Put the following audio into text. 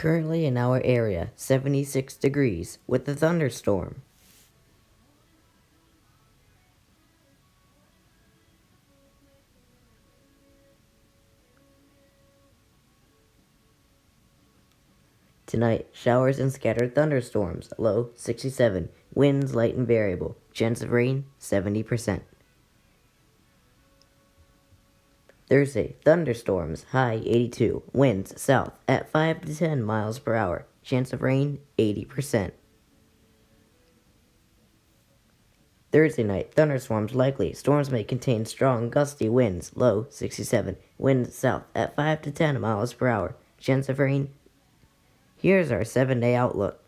Currently in our area, 76 degrees with a thunderstorm. Tonight, showers and scattered thunderstorms, low 67, winds light and variable, chance of rain 70%. Thursday, thunderstorms, high 82, winds south at 5 to 10 miles per hour, chance of rain 80%. Thursday night, thunderstorms likely. Storms may contain strong gusty winds, low 67, winds south at 5 to 10 miles per hour, chance of rain. Here's our 7-day outlook.